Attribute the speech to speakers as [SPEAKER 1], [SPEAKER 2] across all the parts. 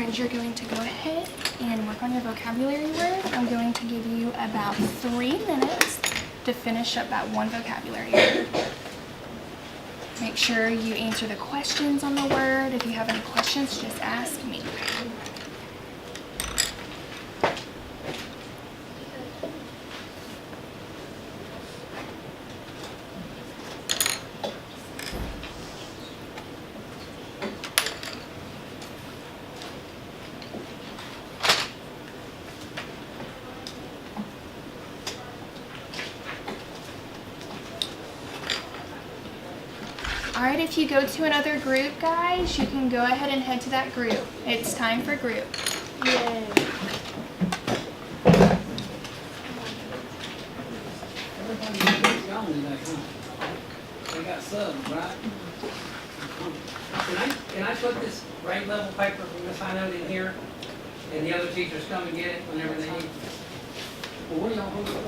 [SPEAKER 1] and you're going to go ahead and work on your vocabulary word. I'm going to give you about 3 minutes to finish up that one vocabulary word. Make sure you answer the questions on the word. If you have any questions, just ask me. Alright, if you go to another group, guys, you can go ahead and head to that group. It's time for group.
[SPEAKER 2] Yay.
[SPEAKER 3] Everybody's gone today, huh? They got subs, right? Can I put this grade level paper from Miss High in here? And the other teachers come and get it whenever they need? Well, where y'all hold it up?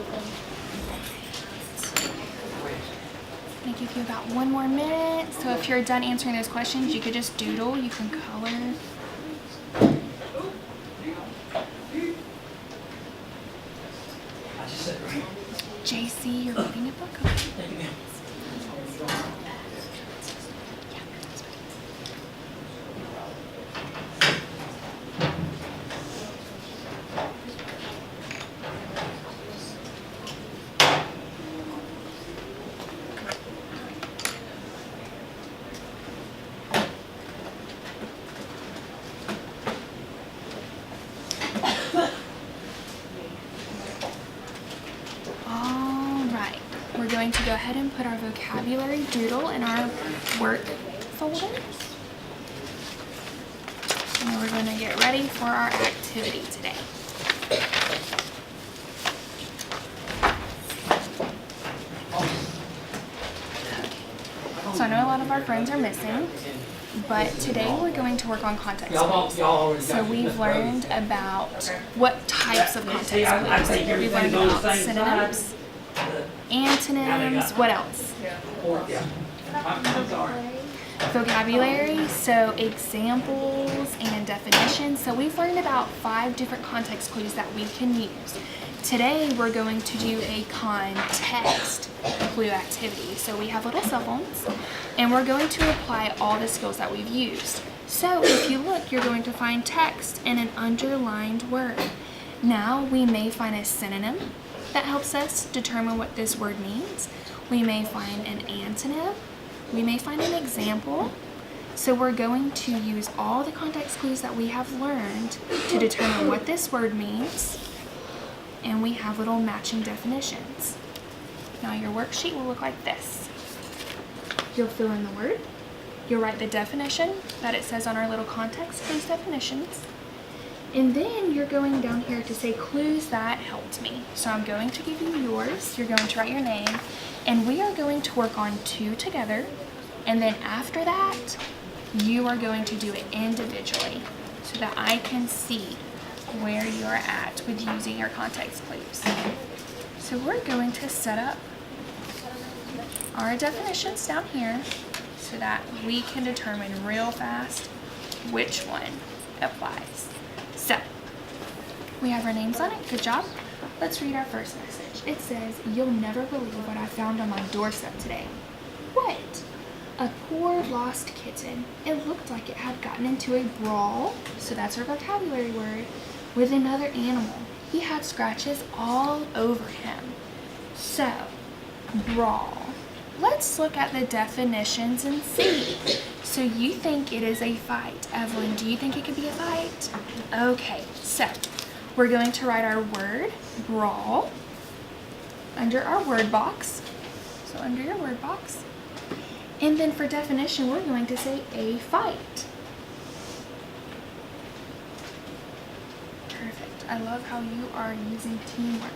[SPEAKER 1] I'm going to give you about 1 more minute. So if you're done answering those questions, you could just doodle. You can color.
[SPEAKER 3] Hang on. I just said right.
[SPEAKER 1] JC, you're reading a book. Okay.
[SPEAKER 3] Thank you, ma'am.
[SPEAKER 1] Alright, we're going to go ahead and put our vocabulary doodle in our work folder. And then we're going to get ready for our activity today. So I know a lot of our friends are missing, but today we're going to work on context clues. So we've learned about what types of context clues. We've learned about synonyms, antonyms, what else?
[SPEAKER 3] I'm sorry.
[SPEAKER 1] Vocabulary, so examples and definitions. So we've learned about 5 different context clues that we can use. Today we're going to do a context clue activity. So we have little cell phones and we're going to apply all the skills that we've used. So if you look, you're going to find text and an underlined word. Now we may find a synonym that helps us determine what this word means. We may find an antonym. We may find an example. So we're going to use all the context clues that we have learned to determine what this word means. And we have little matching definitions. Now your worksheet will look like this. You'll fill in the word. You'll write the definition that it says on our little context clues definitions. And then you're going down here to say clues that helped me. So I'm going to give you yours. You're going to write your name. And we are going to work on 2 together. And then after that, you are going to do it individually so that I can see where you're at with using your context clues. So we're going to set up our definitions down here so that we can determine real fast which one applies. So we have our names on it. Good job. Let's read our first message. It says, "You'll never believe what I found on my doorstep today." What? A poor lost kitten. It looked like it had gotten into a brawl, so that's our vocabulary word, with another animal. He had scratches all over him. So, brawl. Let's look at the definitions and see. So you think it is a fight. Evelyn, do you think it could be a fight? Okay, so we're going to write our word, brawl, under our word box. So under your word box. And then for definition, we're going to say a fight. Perfect. I love how you are using teamwork.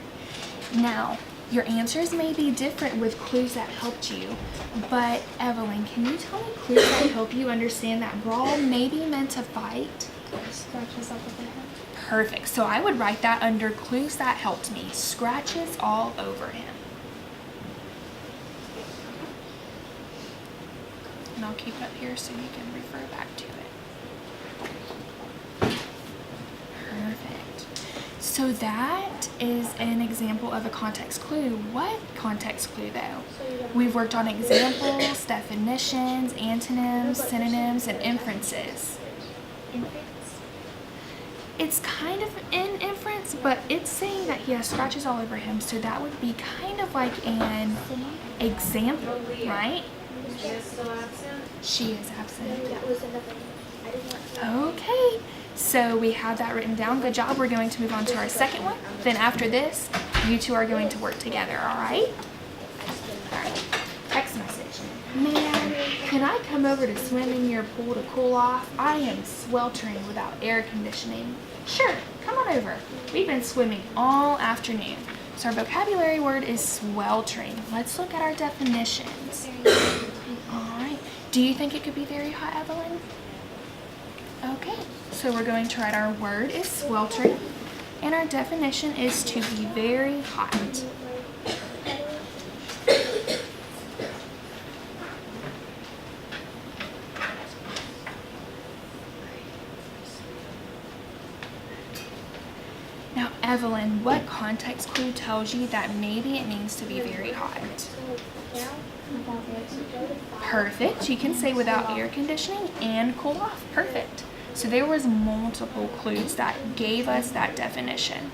[SPEAKER 1] Now, your answers may be different with clues that helped you, but Evelyn, can you tell me clues that help you understand that brawl maybe meant a fight?
[SPEAKER 2] Scratches up with the head.
[SPEAKER 1] Perfect. So I would write that under clues that helped me. Scratches all over him. And I'll keep it up here so you can refer back to it. So that is an example of a context clue. What context clue though? We've worked on examples, definitions, antonyms, synonyms, and inferences.
[SPEAKER 2] Inference?
[SPEAKER 1] It's kind of an inference, but it's saying that he has scratches all over him, so that would be kind of like an example, right?
[SPEAKER 2] She is still absent?
[SPEAKER 1] She is absent.
[SPEAKER 2] That was another one. I didn't want to.
[SPEAKER 1] Okay, so we have that written down. Good job. We're going to move on to our second one. Then after this, you two are going to work together, all right? All right. Text message. Man, can I come over to swim in your pool to cool off? I am sweltering without air conditioning. Sure, come on over. We've been swimming all afternoon. So our vocabulary word is sweltering. Let's look at our definitions. All right. Do you think it could be very hot, Evelyn? Okay, so we're going to write our word is sweltering, and our definition is to be very hot. Now, Evelyn, what context clue tells you that maybe it means to be very hot? Perfect. You can say without air conditioning and cool off. Perfect. So there was multiple clues that gave us that definition.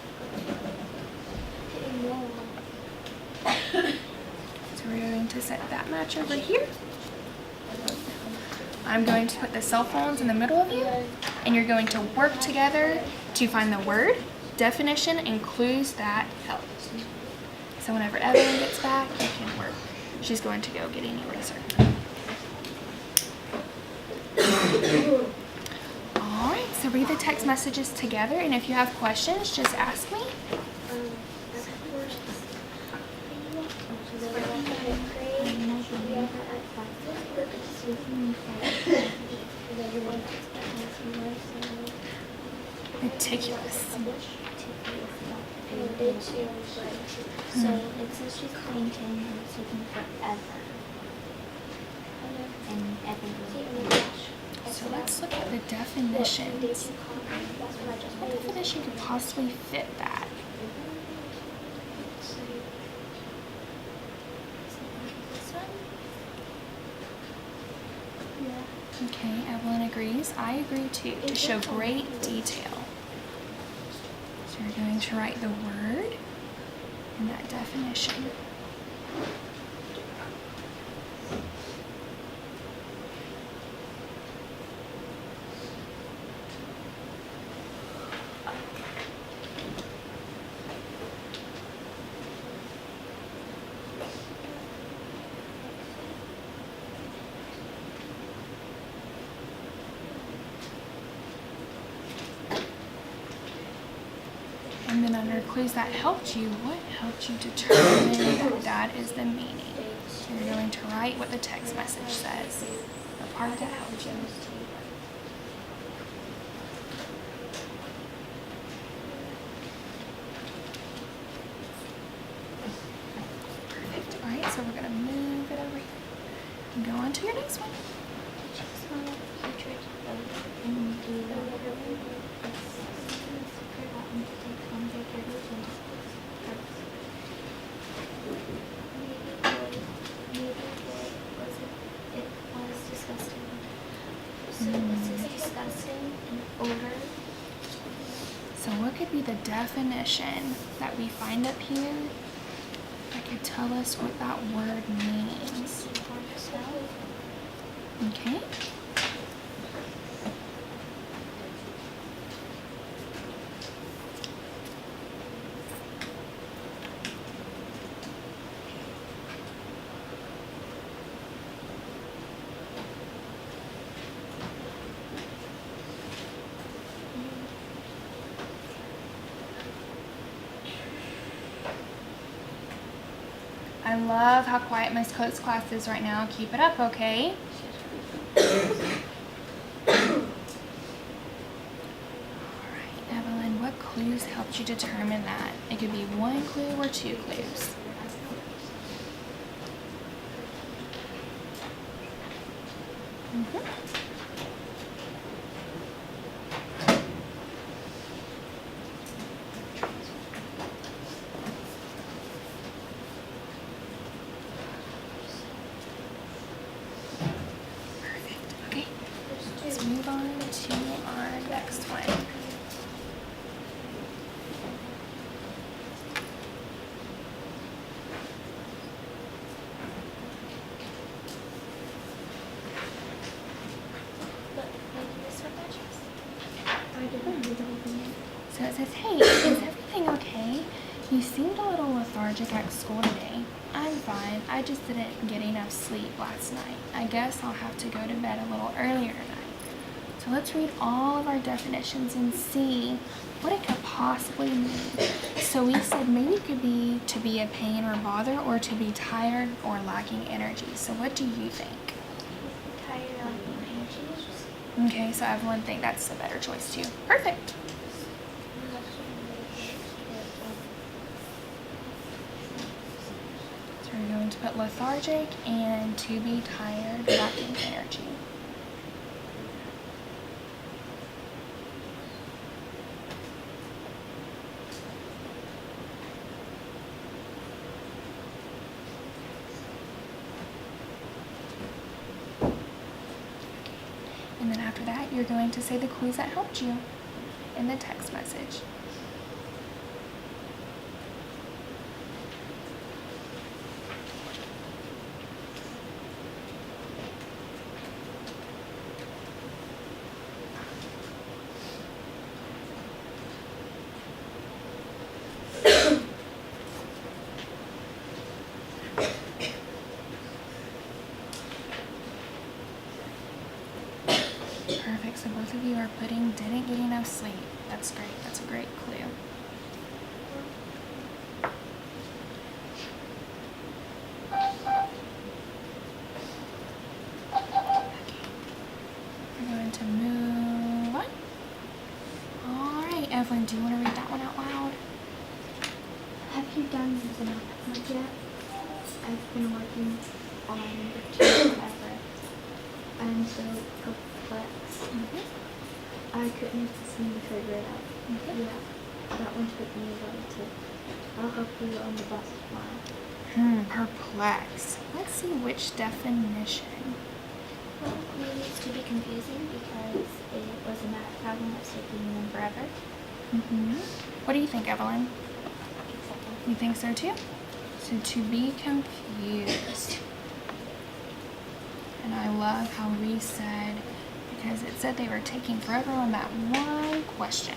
[SPEAKER 1] So we're going to set that match over here. I'm going to put the cell phones in the middle of you, and you're going to work together to find the word, definition, and clues that help. So whenever Evelyn gets back, you can work. She's going to go get an eraser. All right, so read the text messages together, and if you have questions, just ask me. Meticulous.
[SPEAKER 2] So it says she's painting and it's taking forever. And everything.
[SPEAKER 1] So let's look at the definitions. What definition could possibly fit that? Okay, Evelyn agrees. I agree too. To show great detail. So you're going to write the word and that definition. And then under clues that helped you, what helped you determine that that is the meaning? So you're going to write what the text message says. The part that helped you. Perfect. All right, so we're going to move it over here and go on to your next one. So what could be the definition that we find up here that could tell us what that word means? Okay. I love how quiet Miss Coates' class is right now. Keep it up, okay? Alright, Evelyn, what clues helped you determine that? It could be one clue or two clues. on to our next one.
[SPEAKER 2] But maybe this one matches. I didn't read the whole thing.
[SPEAKER 1] So it says, hey, is everything okay? You seemed a little lethargic at school today. I'm fine. I just didn't get enough sleep last night. I guess I'll have to go to bed a little earlier tonight. So let's read all of our definitions and see what it could possibly mean. So we said maybe it could be to be a pain or bother, or to be tired or lacking energy. So what do you think?
[SPEAKER 2] Tired of energy.
[SPEAKER 1] Okay, so Evelyn think that's a better choice too. Perfect. So we're going to put lethargic and to be tired, lacking energy. And then after that, you're going to say the clues that helped you in the text message. Perfect. So both of you are putting didn't get enough sleep. That's great. That's a great clue. Okay. We're going to move on. All right, Evelyn, do you want to read that one out loud?
[SPEAKER 2] Have you done the announcement yet? I've been working on the two forever. I'm so perplexed. I couldn't seem to figure it out. Yeah, that one took me a while too. I'll help you on the bus tomorrow.
[SPEAKER 1] Perplexed. Let's see which definition.
[SPEAKER 2] Well, maybe it's to be confusing because it was a math problem that's taking them forever.
[SPEAKER 1] What do you think, Evelyn?
[SPEAKER 2] Exactly.
[SPEAKER 1] You think so too? So to be confused. And I love how Reese said, because it said they were taking forever on that one question.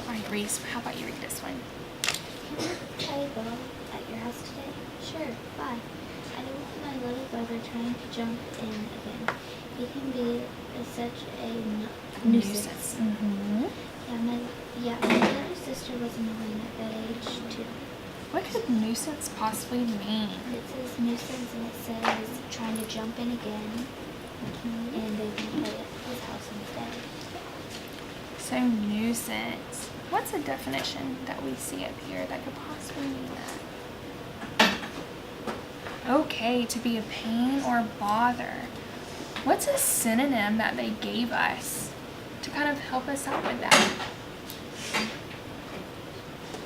[SPEAKER 1] Alright, Reese, how about you read this one?
[SPEAKER 2] Can I go at your house today? Sure, bye. I don't want my little brother trying to jump in again. He can be such a nuisance. My little sister was annoying at that age too.
[SPEAKER 1] What could nuisance possibly mean?
[SPEAKER 2] It says nuisance and it says trying to jump in again. And they can play at his house instead.
[SPEAKER 1] So nuisance. What's a definition that we see up here that could possibly mean that? Okay, to be a pain or bother. What's a synonym that they gave us to kind of help us out with that?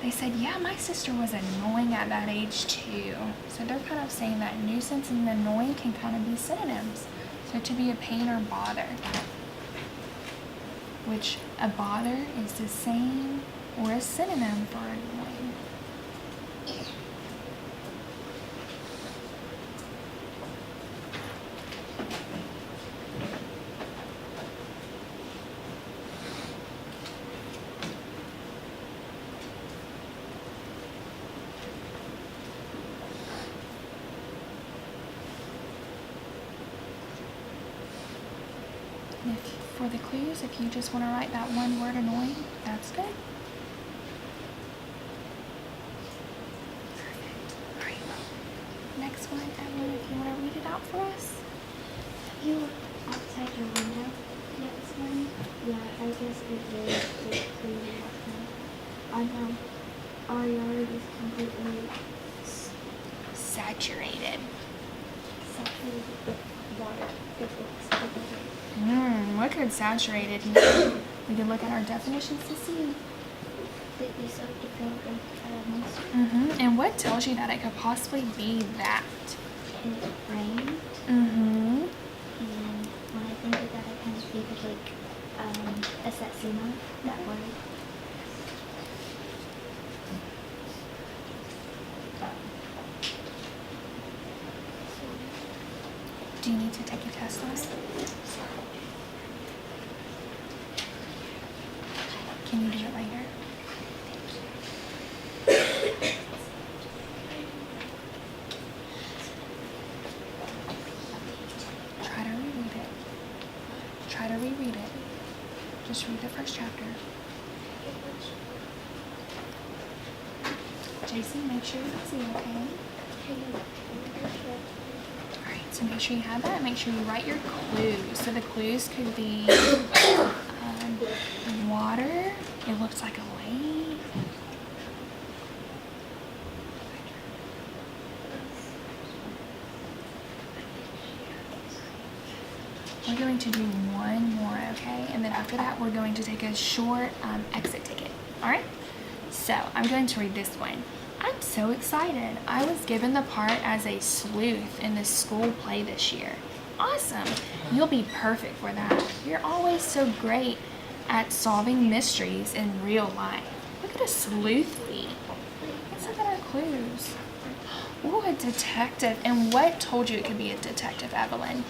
[SPEAKER 1] They said, yeah, my sister was annoying at that age too. So they're kind of saying that nuisance and annoying can kind of be synonyms. So to be a pain or bother. Which a bother is the same or a synonym for annoying. If you for the clues. If you just want to write that one word annoying, that's good. Perfect. All right. Next one, Evelyn, if you want to read it out for us.
[SPEAKER 2] Have you looked outside your window yet this morning? Yeah, I guess it is pretty rough. I know our yard is completely
[SPEAKER 1] Saturated.
[SPEAKER 2] saturated with water. It looks like
[SPEAKER 1] What could saturated mean? We can look at our definitions to see.
[SPEAKER 2] that you start to feel like monster.
[SPEAKER 1] And what tells you that it could possibly be that?
[SPEAKER 2] It rained,
[SPEAKER 1] Mm-hmm.
[SPEAKER 2] and when I think of that, I kind of think of like assassino, that word.
[SPEAKER 1] Do you need to take a test on it? Can you do it later? Try to reread it. Try to reread it. Just read the first chapter. Jason, make sure you see, okay? Alright, so make sure you have that. Make sure you write your clues. So the clues could be water. It looks like a lake. We're going to do one more, okay? And then after that, we're going to take a short exit ticket. Alright? So I'm going to read this one. I'm so excited. I was given the part as a sleuth in the school play this year. Awesome. You'll be perfect for that. You're always so great at solving mysteries in real life. Look at a sleuth be. Let's look at our clues. Ooh, a detective. And what told you it could be a detective, Evelyn?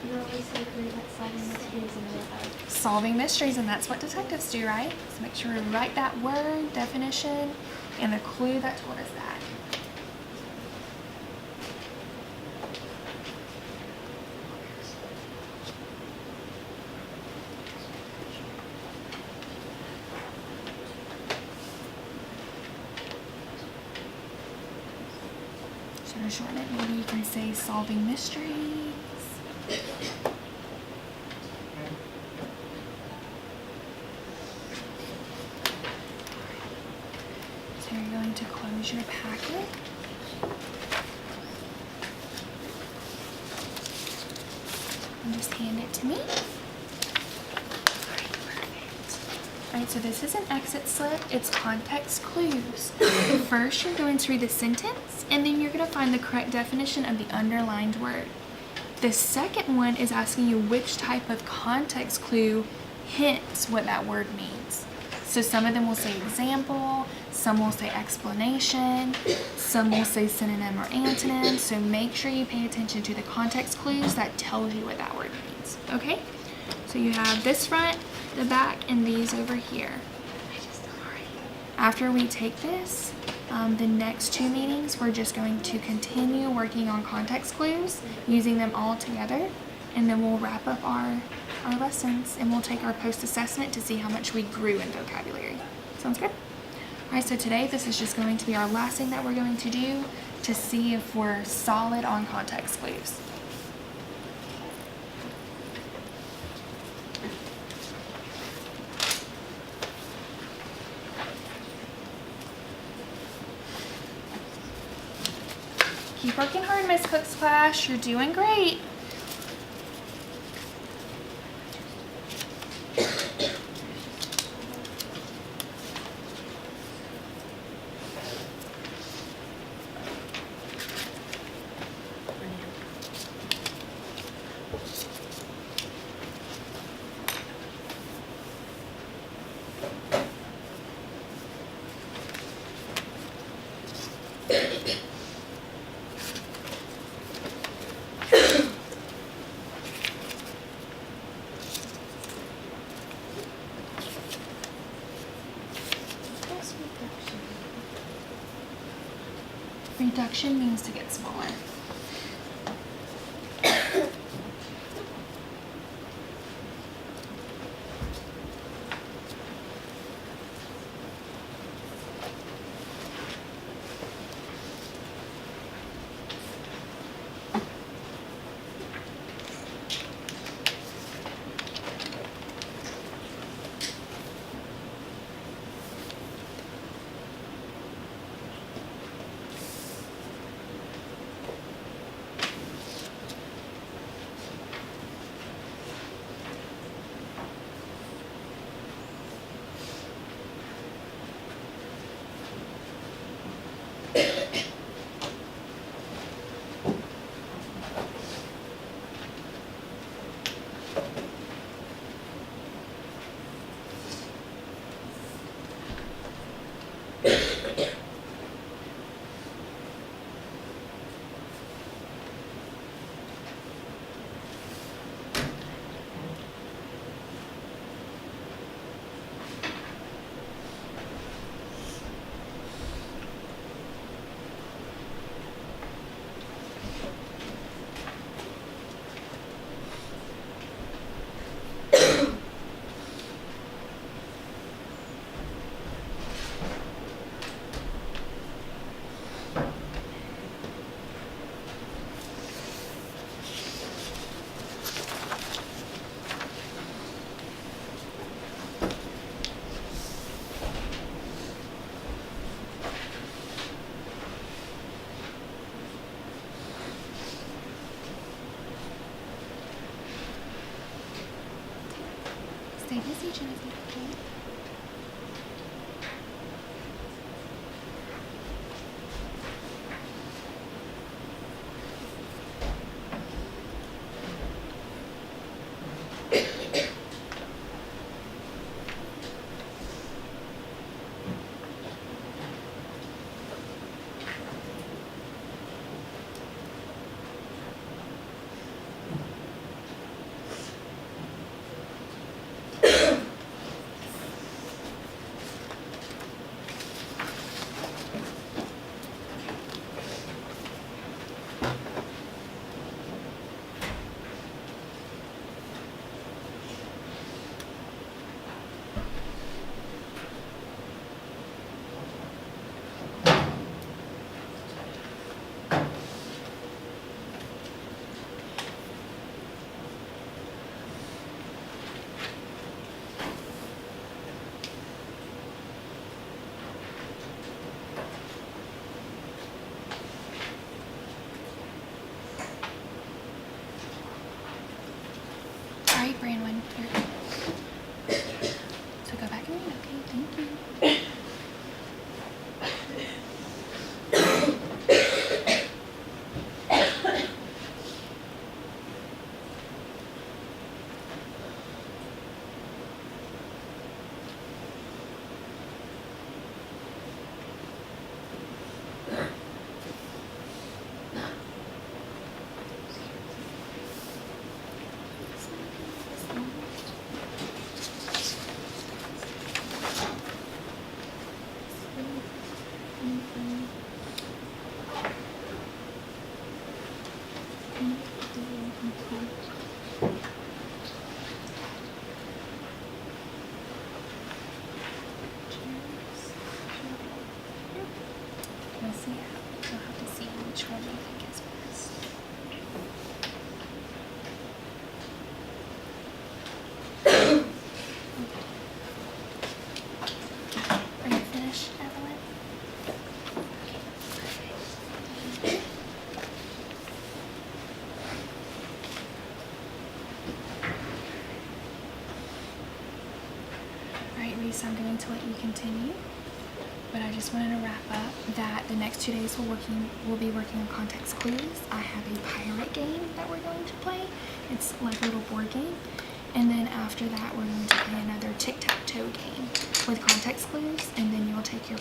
[SPEAKER 2] You're always so great at solving mysteries in real life.
[SPEAKER 1] Solving mysteries, and that's what detectives do, right? So make sure we write that word, definition, and the clue that told us that. So to shorten it, maybe you can say solving mysteries. So you're going to close your packet. And just hand it to me. Alright, perfect. Alright, so this is an exit slip. It's context clues. First, you're going to read the sentence, and then you're going to find the correct definition of the underlined word. The second one is asking you which type of context clue hints what that word means. So some of them will say example, some will say explanation, some will say synonym or antonym. So make sure you pay attention to the context clues that tells you what that word means. Okay? So you have this front, the back, and these over here. After we take this, the next 2 meetings, we're just going to continue working on context clues, using them all together, and then we'll wrap up our lessons, and we'll take our post-assessment to see how much we grew in vocabulary. Sounds good? All right, so today this is just going to be our last thing that we're going to do to see if we're solid on context clues. Keep working hard, Miss Cook's class. You're doing great. Reduction means to get smaller. Stay busy, Genevieve. Okay? All right, Branwen. Here. So go back in. Okay, thank you. We'll see. We'll have to see which one you think is best. Are you finished, Evelyn? Okay. All right, Reese, I'm going to let you continue. But I just wanted to wrap up that the next 2 days we'll be working on context clues. I have a pirate game that we're going to play. It's like a little board game. And then after that, we're going to play another tic-tac-toe game with context clues. And then you'll take your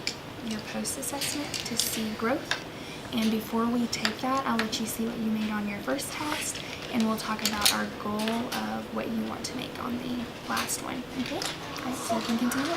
[SPEAKER 1] post-assessment to see growth. And before we take that, I'll let you see what you made on your first test. And we'll talk about our goal of what you want to make on the last one. Okay? All right, so you can continue.